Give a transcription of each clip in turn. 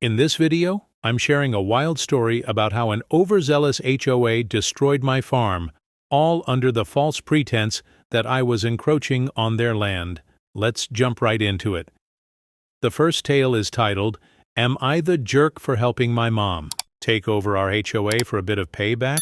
In this video, I'm sharing a wild story about how an overzealous HOA destroyed my farm, all under the false pretense that I was encroaching on their land. Let's jump right into it. The first tale is titled, "Am I the Jerk for Helping My Mom Take Over Our HOA for a Bit of Payback?"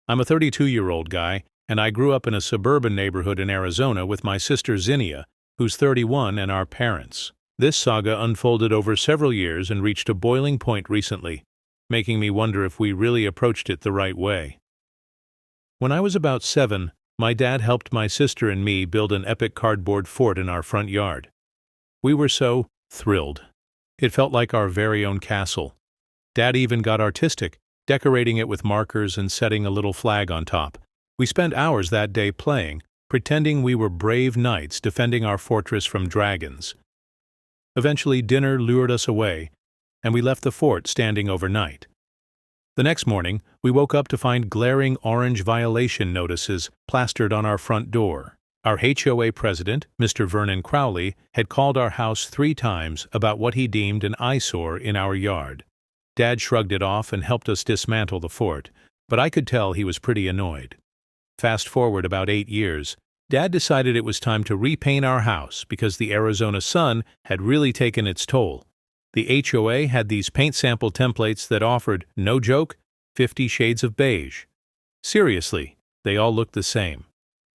I'm a 32-year-old guy, and I grew up in a suburban neighborhood in Arizona with my sister Zinnia, who's 31, and our parents. This saga unfolded over several years and reached a boiling point recently, making me wonder if we really approached it the right way. When I was about 7, my dad helped my sister and me build an epic cardboard fort in our front yard. We were so thrilled. It felt like our very own castle. Dad even got artistic, decorating it with markers and setting a little flag on top. We spent hours that day playing, pretending we were brave knights defending our fortress from dragons. Eventually, dinner lured us away, and we left the fort standing overnight. The next morning, we woke up to find glaring orange violation notices plastered on our front door. Our HOA president, Mr. Vernon Crowley, had called our house 3 times about what he deemed an eyesore in our yard. Dad shrugged it off and helped us dismantle the fort, but I could tell he was pretty annoyed. Fast forward about 8 years, Dad decided it was time to repaint our house because the Arizona sun had really taken its toll. The HOA had these paint sample templates that offered, no joke, 50 shades of beige. Seriously, they all looked the same.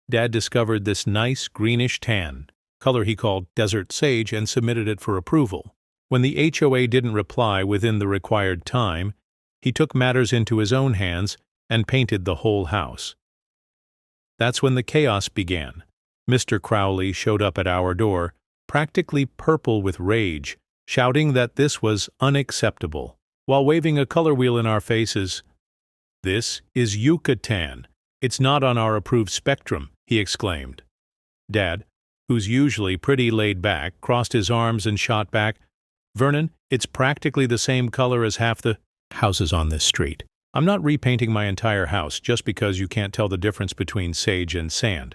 Dad discovered this nice greenish tan, color he called desert sage, and submitted it for approval. When the HOA didn't reply within the required time, he took matters into his own hands and painted the whole house. That's when the chaos began. Mr. Crowley showed up at our door, practically purple with rage, shouting that this was unacceptable, while waving a color wheel in our faces. "This is Yucatan. It's not on our approved spectrum," he exclaimed. Dad, who's usually pretty laid back, crossed his arms and shot back, "Vernon, it's practically the same color as half the houses on this street. I'm not repainting my entire house just because you can't tell the difference between sage and sand."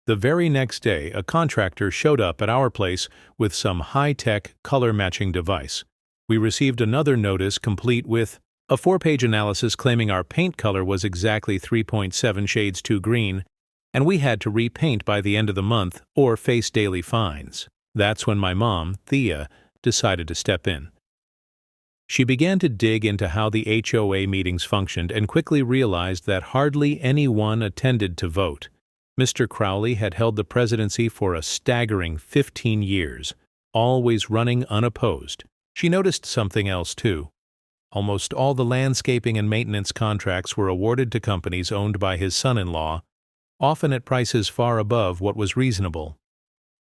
The very next day, a contractor showed up at our place with some high-tech color-matching device. We received another notice complete with a 4-page analysis claiming our paint color was exactly 3.7 shades too green, and we had to repaint by the end of the month or face daily fines. That's when my mom, Thea, decided to step in. She began to dig into how the HOA meetings functioned and quickly realized that hardly anyone attended to vote. Mr. Crowley had held the presidency for a staggering 15 years, always running unopposed. She noticed something else, too. Almost all the landscaping and maintenance contracts were awarded to companies owned by his son-in-law, often at prices far above what was reasonable.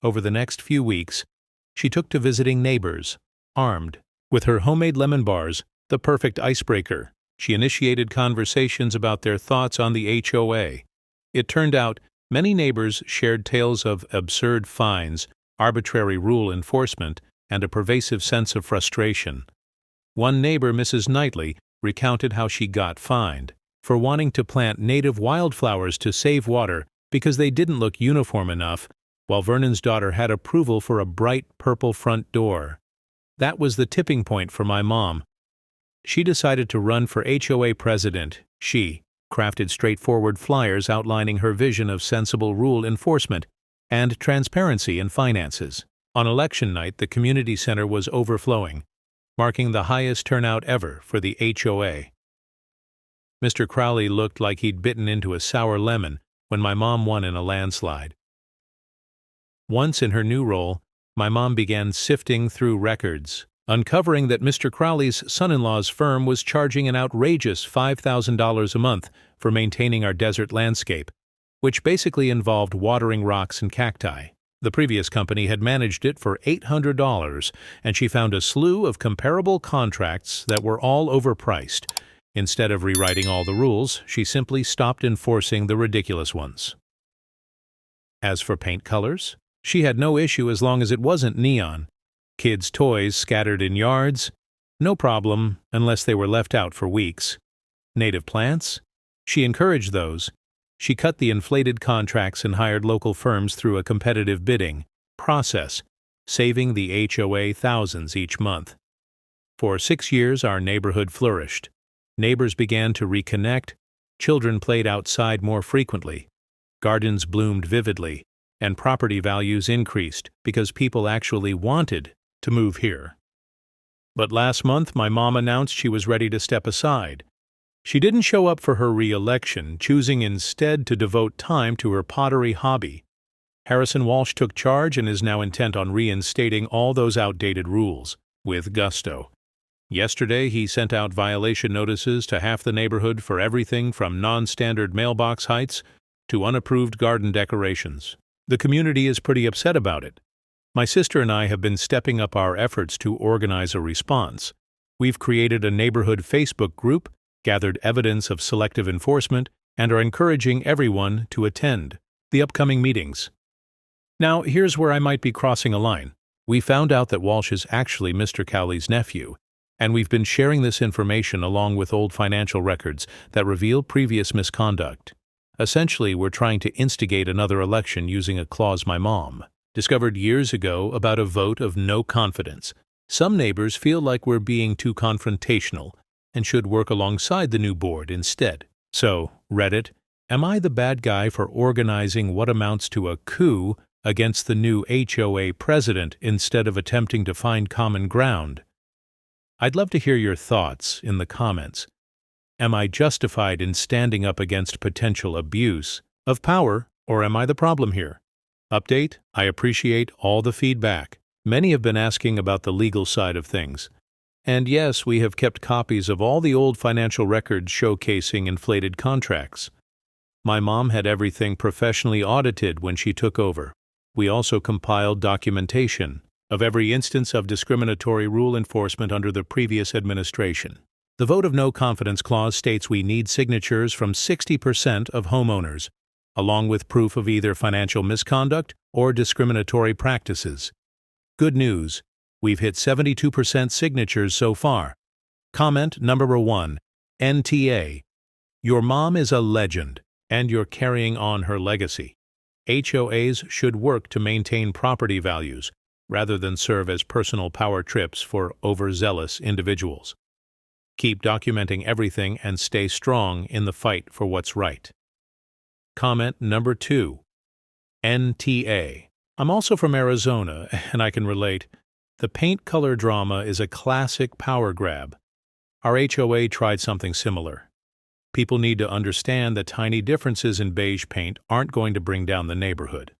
Over the next few weeks, she took to visiting neighbors, armed with her homemade lemon bars, the perfect icebreaker. She initiated conversations about their thoughts on the HOA. It turned out many neighbors shared tales of absurd fines, arbitrary rule enforcement, and a pervasive sense of frustration. One neighbor, Mrs. Knightley, recounted how she got fined for wanting to plant native wildflowers to save water because they didn't look uniform enough, while Vernon's daughter had approval for a bright purple front door. That was the tipping point for my mom. She decided to run for HOA president. She crafted straightforward flyers outlining her vision of sensible rule enforcement and transparency in finances. On election night, the community center was overflowing, marking the highest turnout ever for the HOA. Mr. Crowley looked like he'd bitten into a sour lemon when my mom won in a landslide. Once in her new role, my mom began sifting through records, uncovering that Mr. Crowley's son-in-law's firm was charging an outrageous $5,000 a month for maintaining our desert landscape, which basically involved watering rocks and cacti. The previous company had managed it for $800, and she found a slew of comparable contracts that were all overpriced. Instead of rewriting all the rules, she simply stopped enforcing the ridiculous ones. As for paint colors, she had no issue as long as it wasn't neon. Kids' toys scattered in yards? No problem, unless they were left out for weeks. Native plants? She encouraged those. She cut the inflated contracts and hired local firms through a competitive bidding process, saving the HOA thousands each month. For 6 years, our neighborhood flourished. Neighbors began to reconnect, children played outside more frequently, gardens bloomed vividly, and property values increased because people actually wanted to move here. But last month, my mom announced she was ready to step aside. She didn't show up for her re-election, choosing instead to devote time to her pottery hobby. Harrison Walsh took charge and is now intent on reinstating all those outdated rules, with gusto. Yesterday, he sent out violation notices to half the neighborhood for everything from non-standard mailbox heights to unapproved garden decorations. The community is pretty upset about it. My sister and I have been stepping up our efforts to organize a response. We've created a neighborhood Facebook group, gathered evidence of selective enforcement, and are encouraging everyone to attend the upcoming meetings. Now, here's where I might be crossing a line. We found out that Walsh is actually Mr. Cowley's nephew, and we've been sharing this information along with old financial records that reveal previous misconduct. Essentially, we're trying to instigate another election using a clause my mom discovered years ago about a vote of no confidence. Some neighbors feel like we're being too confrontational and should work alongside the new board instead. So, Reddit, am I the bad guy for organizing what amounts to a coup against the new HOA president instead of attempting to find common ground? I'd love to hear your thoughts in the comments. Am I justified in standing up against potential abuse of power, or am I the problem here? Update: I appreciate all the feedback. Many have been asking about the legal side of things. And yes, we have kept copies of all the old financial records showcasing inflated contracts. My mom had everything professionally audited when she took over. We also compiled documentation of every instance of discriminatory rule enforcement under the previous administration. The vote of no confidence clause states we need signatures from 60% of homeowners, along with proof of either financial misconduct or discriminatory practices. Good news, we've hit 72% signatures so far. Comment number 1, NTA. Your mom is a legend, and you're carrying on her legacy. HOAs should work to maintain property values, rather than serve as personal power trips for overzealous individuals. Keep documenting everything and stay strong in the fight for what's right. Comment number 2, NTA. I'm also from Arizona, and I can relate. The paint color drama is a classic power grab. Our HOA tried something similar. People need to understand that tiny differences in beige paint aren't going to bring down the neighborhood.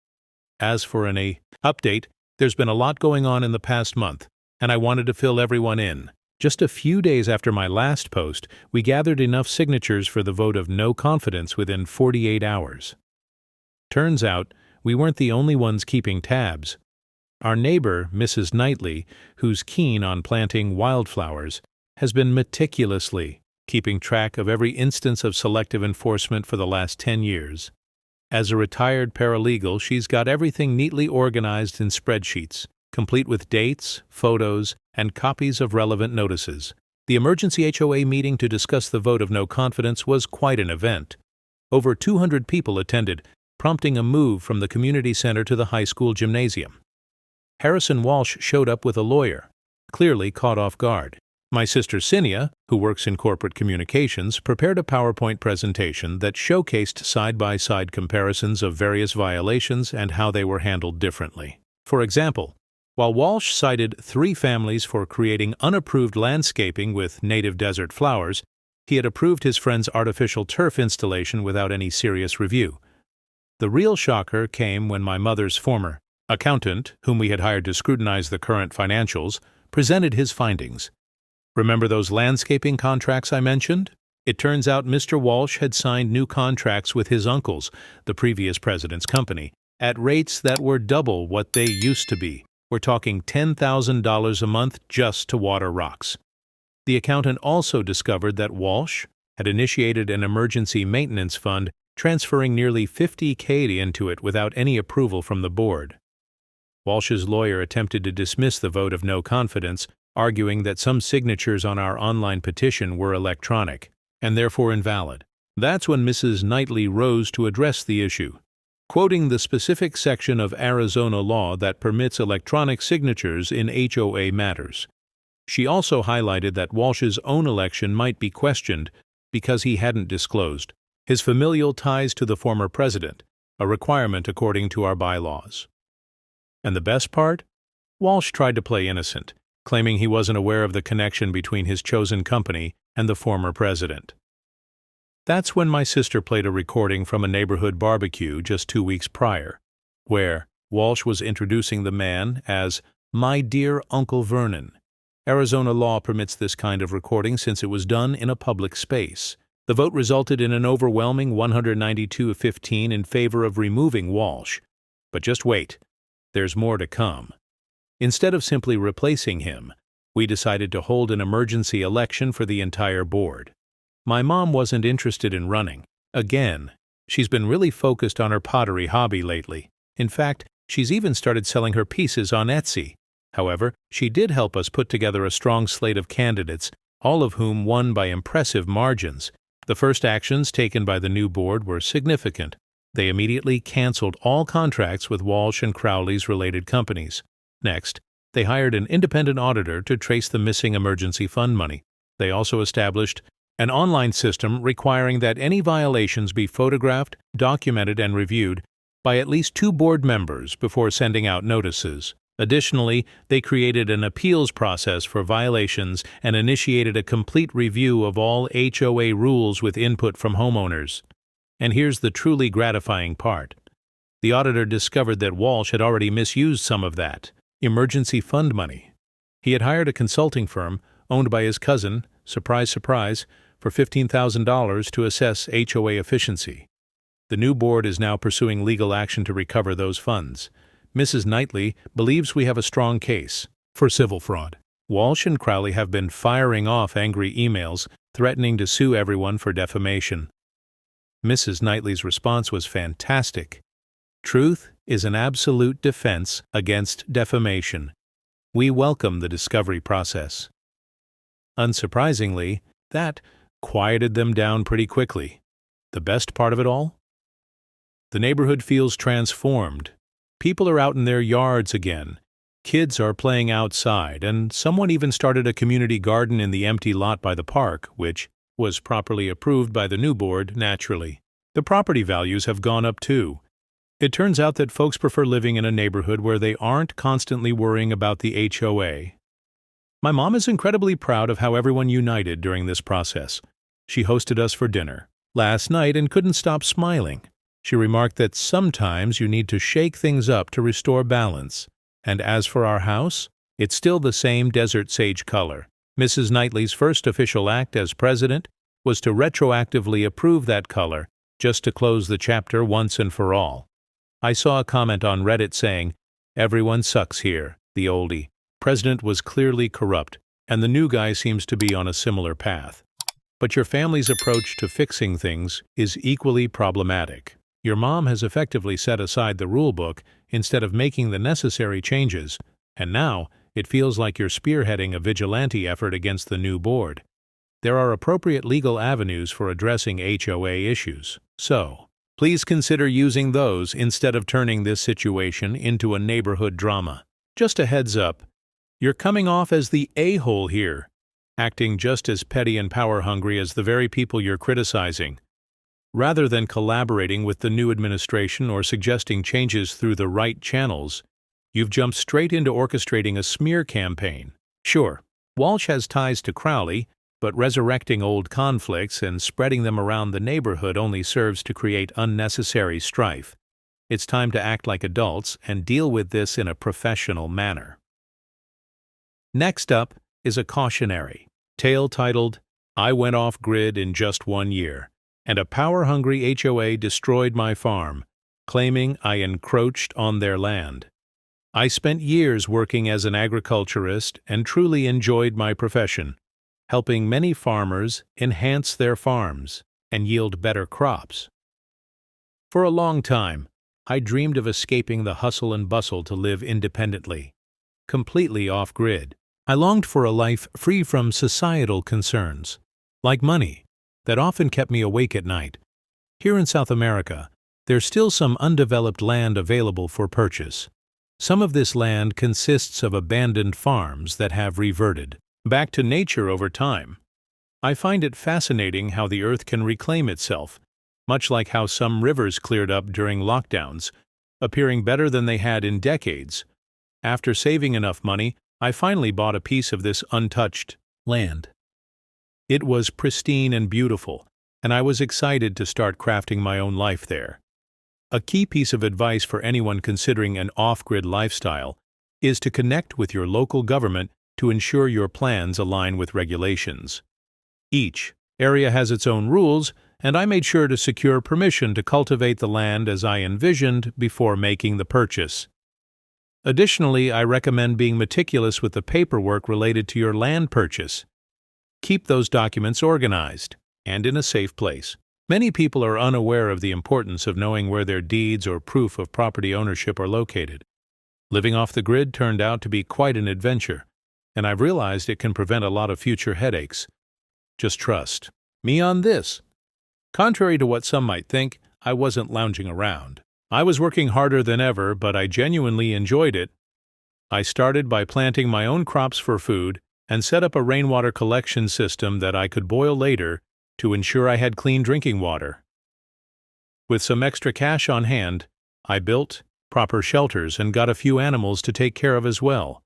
As for an update, there's been a lot going on in the past month, and I wanted to fill everyone in. Just a few days after my last post, we gathered enough signatures for the vote of no confidence within 48 hours. Turns out, we weren't the only ones keeping tabs. Our neighbor, Mrs. Knightley, who's keen on planting wildflowers, has been meticulously keeping track of every instance of selective enforcement for the last 10 years. As a retired paralegal, she's got everything neatly organized in spreadsheets, complete with dates, photos, and copies of relevant notices. The emergency HOA meeting to discuss the vote of no confidence was quite an event. Over 200 people attended, prompting a move from the community center to the high school gymnasium. Harrison Walsh showed up with a lawyer, clearly caught off guard. My sister Cinia, who works in corporate communications, prepared a PowerPoint presentation that showcased side-by-side comparisons of various violations and how they were handled differently. For example, while Walsh cited 3 families for creating unapproved landscaping with native desert flowers, he had approved his friend's artificial turf installation without any serious review. The real shocker came when my mother's former accountant, whom we had hired to scrutinize the current financials, presented his findings. Remember those landscaping contracts I mentioned? It turns out Mr. Walsh had signed new contracts with his uncles, the previous president's company, at rates that were double what they used to be. We're talking $10,000 a month just to water rocks. The accountant also discovered that Walsh had initiated an emergency maintenance fund, transferring nearly $50,000 into it without any approval from the board. Walsh's lawyer attempted to dismiss the vote of no confidence, arguing that some signatures on our online petition were electronic, and therefore invalid. That's when Mrs. Knightley rose to address the issue, quoting the specific section of Arizona law that permits electronic signatures in HOA matters. She also highlighted that Walsh's own election might be questioned because he hadn't disclosed his familial ties to the former president, a requirement according to our bylaws. And the best part? Walsh tried to play innocent, claiming he wasn't aware of the connection between his chosen company and the former president. That's when my sister played a recording from a neighborhood barbecue just 2 weeks prior, where Walsh was introducing the man as "My dear Uncle Vernon." Arizona law permits this kind of recording since it was done in a public space. The vote resulted in an overwhelming 192-15 in favor of removing Walsh. But just wait, there's more to come. Instead of simply replacing him, we decided to hold an emergency election for the entire board. My mom wasn't interested in running. Again, she's been really focused on her pottery hobby lately. In fact, she's even started selling her pieces on Etsy. However, she did help us put together a strong slate of candidates, all of whom won by impressive margins. The first actions taken by the new board were significant. They immediately canceled all contracts with Walsh and Crowley's related companies. Next, they hired an independent auditor to trace the missing emergency fund money. They also established an online system requiring that any violations be photographed, documented, and reviewed by at least 2 board members before sending out notices. Additionally, they created an appeals process for violations and initiated a complete review of all HOA rules with input from homeowners. And here's the truly gratifying part. The auditor discovered that Walsh had already misused some of that emergency fund money. He had hired a consulting firm, owned by his cousin, surprise, surprise, for $15,000 to assess HOA efficiency. The new board is now pursuing legal action to recover those funds. Mrs. Knightley believes we have a strong case for civil fraud. Walsh and Crowley have been firing off angry emails threatening to sue everyone for defamation. Mrs. Knightley's response was fantastic. Truth is an absolute defense against defamation. We welcome the discovery process. Unsurprisingly, that quieted them down pretty quickly. The best part of it all? The neighborhood feels transformed. People are out in their yards again. Kids are playing outside, and someone even started a community garden in the empty lot by the park, which was properly approved by the new board, naturally. The property values have gone up too. It turns out that folks prefer living in a neighborhood where they aren't constantly worrying about the HOA. My mom is incredibly proud of how everyone united during this process. She hosted us for dinner last night and couldn't stop smiling. She remarked that sometimes you need to shake things up to restore balance. And as for our house, it's still the same desert sage color. Mrs. Knightley's first official act as president was to retroactively approve that color, just to close the chapter once and for all. I saw a comment on Reddit saying, "Everyone sucks here, the oldie." President was clearly corrupt, and the new guy seems to be on a similar path. But your family's approach to fixing things is equally problematic. Your mom has effectively set aside the rule book instead of making the necessary changes, and now it feels like you're spearheading a vigilante effort against the new board. There are appropriate legal avenues for addressing HOA issues, so please consider using those instead of turning this situation into a neighborhood drama. Just a heads up, you're coming off as the a-hole here, acting just as petty and power-hungry as the very people you're criticizing. Rather than collaborating with the new administration or suggesting changes through the right channels, you've jumped straight into orchestrating a smear campaign. Sure, Walsh has ties to Crowley, but resurrecting old conflicts and spreading them around the neighborhood only serves to create unnecessary strife. It's time to act like adults and deal with this in a professional manner. Next up is a cautionary tale titled, "I Went Off-Grid in Just 1 Year, and a power-hungry HOA destroyed my farm, claiming I encroached on their land. I spent years working as an agriculturist and truly enjoyed my profession, helping many farmers enhance their farms and yield better crops. For a long time, I dreamed of escaping the hustle and bustle to live independently, completely off-grid. I longed for a life free from societal concerns, like money, that often kept me awake at night. Here in South America, there's still some undeveloped land available for purchase. Some of this land consists of abandoned farms that have reverted. Back to nature over time. I find it fascinating how the earth can reclaim itself, much like how some rivers cleared up during lockdowns, appearing better than they had in decades. After saving enough money, I finally bought a piece of this untouched land. It was pristine and beautiful, and I was excited to start crafting my own life there. A key piece of advice for anyone considering an off-grid lifestyle is to connect with your local government to ensure your plans align with regulations. Each area has its own rules, and I made sure to secure permission to cultivate the land as I envisioned before making the purchase. Additionally, I recommend being meticulous with the paperwork related to your land purchase. Keep those documents organized and in a safe place. Many people are unaware of the importance of knowing where their deeds or proof of property ownership are located. Living off the grid turned out to be quite an adventure, and I've realized it can prevent a lot of future headaches. Just trust me on this. Contrary to what some might think, I wasn't lounging around. I was working harder than ever, but I genuinely enjoyed it. I started by planting my own crops for food and set up a rainwater collection system that I could boil later to ensure I had clean drinking water. With some extra cash on hand, I built proper shelters and got a few animals to take care of as well.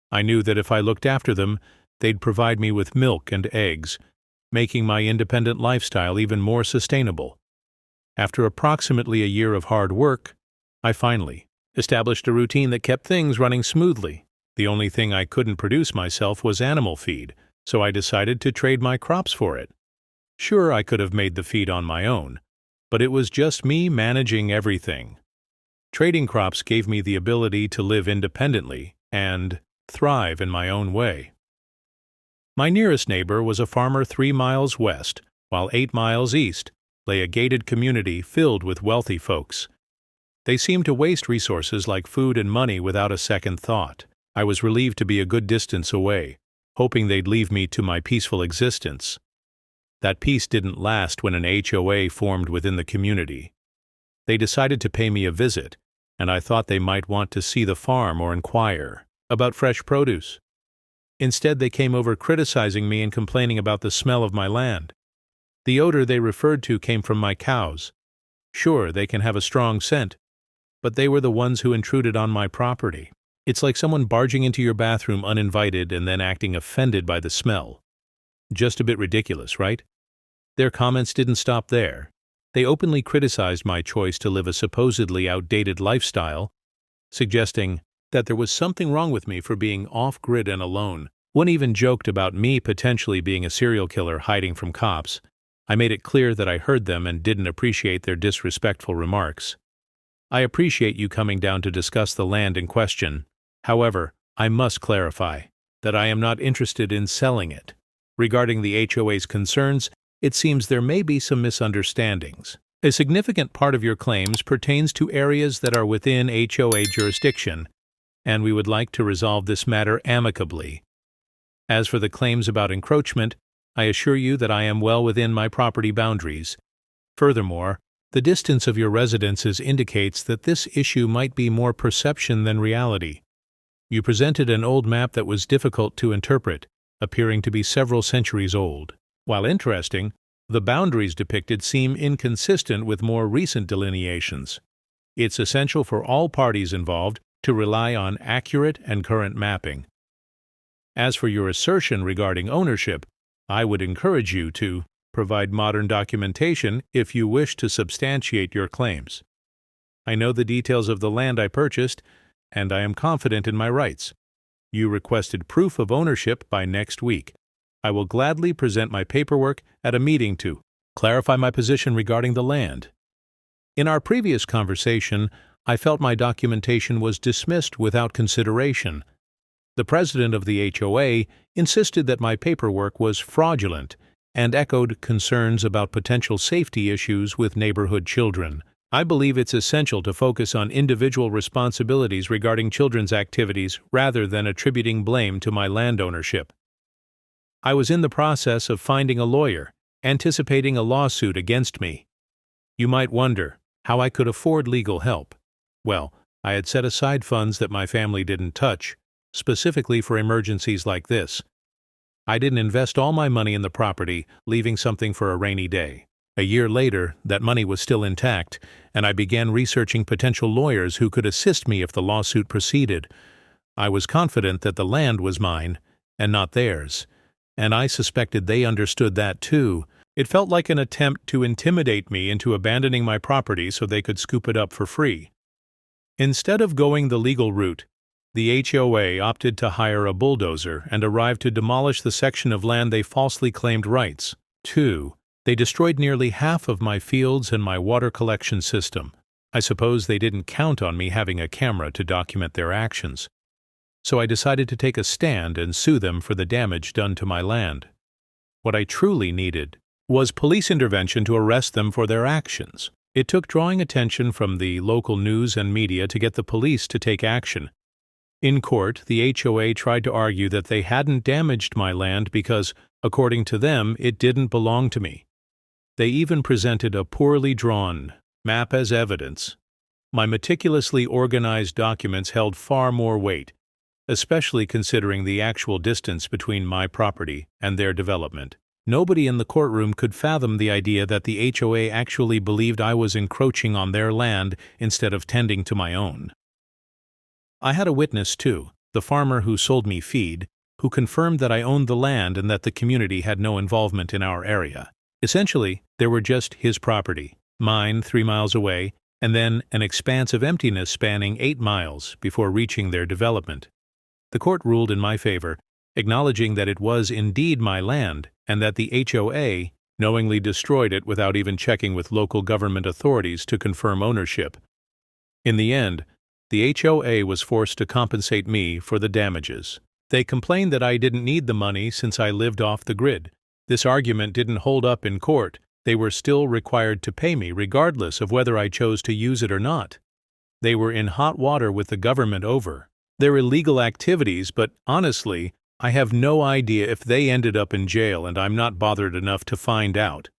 I knew that if I looked after them, they'd provide me with milk and eggs, making my independent lifestyle even more sustainable. After approximately a year of hard work, I finally established a routine that kept things running smoothly. The only thing I couldn't produce myself was animal feed, so I decided to trade my crops for it. Sure, I could have made the feed on my own, but it was just me managing everything. Trading crops gave me the ability to live independently and thrive in my own way. My nearest neighbor was a farmer 3 miles west, while 8 miles east lay a gated community filled with wealthy folks. They seemed to waste resources like food and money without a second thought. I was relieved to be a good distance away, hoping they'd leave me to my peaceful existence. That peace didn't last when an HOA formed within the community. They decided to pay me a visit, and I thought they might want to see the farm or inquire about fresh produce. Instead, they came over criticizing me and complaining about the smell of my land. The odor they referred to came from my cows. Sure, they can have a strong scent, but they were the ones who intruded on my property. It's like someone barging into your bathroom uninvited and then acting offended by the smell. Just a bit ridiculous, right? Their comments didn't stop there. They openly criticized my choice to live a supposedly outdated lifestyle, suggesting that there was something wrong with me for being off-grid and alone. One even joked about me potentially being a serial killer hiding from cops. I made it clear that I heard them and didn't appreciate their disrespectful remarks. I appreciate you coming down to discuss the land in question. However, I must clarify that I am not interested in selling it. Regarding the HOA's concerns, it seems there may be some misunderstandings. A significant part of your claims pertains to areas that are within HOA jurisdiction, and we would like to resolve this matter amicably. As for the claims about encroachment, I assure you that I am well within my property boundaries. Furthermore, the distance of your residences indicates that this issue might be more perception than reality. You presented an old map that was difficult to interpret, appearing to be several centuries old. While interesting, the boundaries depicted seem inconsistent with more recent delineations. It's essential for all parties involved to rely on accurate and current mapping. As for your assertion regarding ownership, I would encourage you to provide modern documentation if you wish to substantiate your claims. I know the details of the land I purchased, and I am confident in my rights. You requested proof of ownership by next week. I will gladly present my paperwork at a meeting to clarify my position regarding the land. In our previous conversation, I felt my documentation was dismissed without consideration. The president of the HOA insisted that my paperwork was fraudulent and echoed concerns about potential safety issues with neighborhood children. I believe it's essential to focus on individual responsibilities regarding children's activities rather than attributing blame to my land ownership. I was in the process of finding a lawyer, anticipating a lawsuit against me. You might wonder how I could afford legal help. Well, I had set aside funds that my family didn't touch, specifically for emergencies like this. I didn't invest all my money in the property, leaving something for a rainy day. A year later, that money was still intact, and I began researching potential lawyers who could assist me if the lawsuit proceeded. I was confident that the land was mine, and not theirs, and I suspected they understood that too. It felt like an attempt to intimidate me into abandoning my property so they could scoop it up for free. Instead of going the legal route, the HOA opted to hire a bulldozer and arrived to demolish the section of land they falsely claimed rights to. They destroyed nearly half of my fields and my water collection system. I suppose they didn't count on me having a camera to document their actions. So I decided to take a stand and sue them for the damage done to my land. What I truly needed was police intervention to arrest them for their actions. It took drawing attention from the local news and media to get the police to take action. In court, the HOA tried to argue that they hadn't damaged my land because, according to them, it didn't belong to me. They even presented a poorly drawn map as evidence. My meticulously organized documents held far more weight, especially considering the actual distance between my property and their development. Nobody in the courtroom could fathom the idea that the HOA actually believed I was encroaching on their land instead of tending to my own. I had a witness, too, the farmer who sold me feed, who confirmed that I owned the land and that the community had no involvement in our area. Essentially, there were just his property, mine 3 miles away, and then an expanse of emptiness spanning 8 miles before reaching their development. The court ruled in my favor, acknowledging that it was indeed my land and that the HOA knowingly destroyed it without even checking with local government authorities to confirm ownership. In the end, the HOA was forced to compensate me for the damages. They complained that I didn't need the money since I lived off the grid. This argument didn't hold up in court. They were still required to pay me regardless of whether I chose to use it or not. They were in hot water with the government over their illegal activities, but honestly, I have no idea if they ended up in jail, and I'm not bothered enough to find out.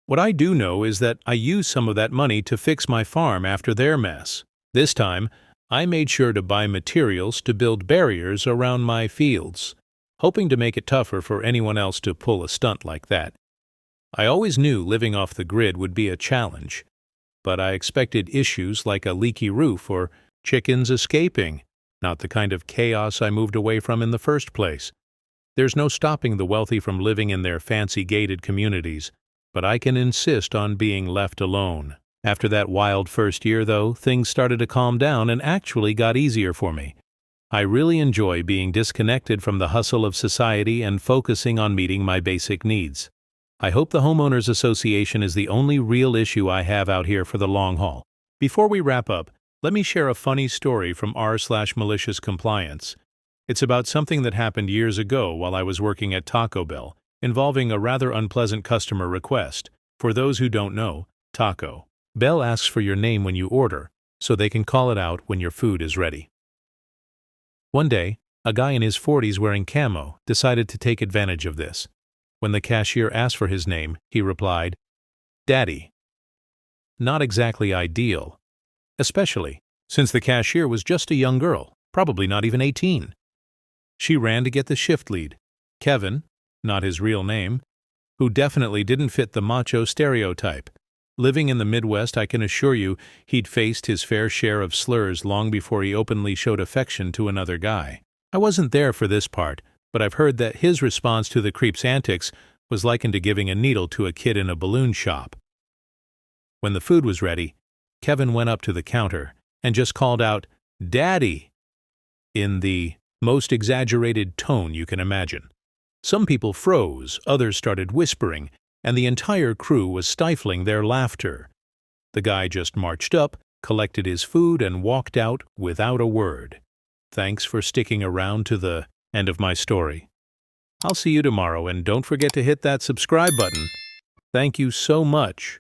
What I do know is that I used some of that money to fix my farm after their mess. This time, I made sure to buy materials to build barriers around my fields, hoping to make it tougher for anyone else to pull a stunt like that. I always knew living off the grid would be a challenge, but I expected issues like a leaky roof or chickens escaping, not the kind of chaos I moved away from in the first place. There's no stopping the wealthy from living in their fancy gated communities, but I can insist on being left alone. After that wild first year, though, things started to calm down and actually got easier for me. I really enjoy being disconnected from the hustle of society and focusing on meeting my basic needs. I hope the Homeowners Association is the only real issue I have out here for the long haul. Before we wrap up, let me share a funny story from r/malicious compliance. It's about something that happened years ago while I was working at Taco Bell, involving a rather unpleasant customer request. For those who don't know, Taco Bell asks for your name when you order, so they can call it out when your food is ready. One day, a guy in his 40s wearing camo decided to take advantage of this. When the cashier asked for his name, he replied, "Daddy." Not exactly ideal, especially since the cashier was just a young girl, probably not even 18. She ran to get the shift lead, Kevin, not his real name, who definitely didn't fit the macho stereotype. Living in the Midwest, I can assure you he'd faced his fair share of slurs long before he openly showed affection to another guy. I wasn't there for this part, but I've heard that his response to the creep's antics was likened to giving a needle to a kid in a balloon shop. When the food was ready, Kevin went up to the counter and just called out, "Daddy," in the most exaggerated tone you can imagine. Some people froze, others started whispering, and the entire crew was stifling their laughter. The guy just marched up, collected his food, and walked out without a word. Thanks for sticking around to the end of my story. I'll see you tomorrow, and don't forget to hit that subscribe button. Thank you so much.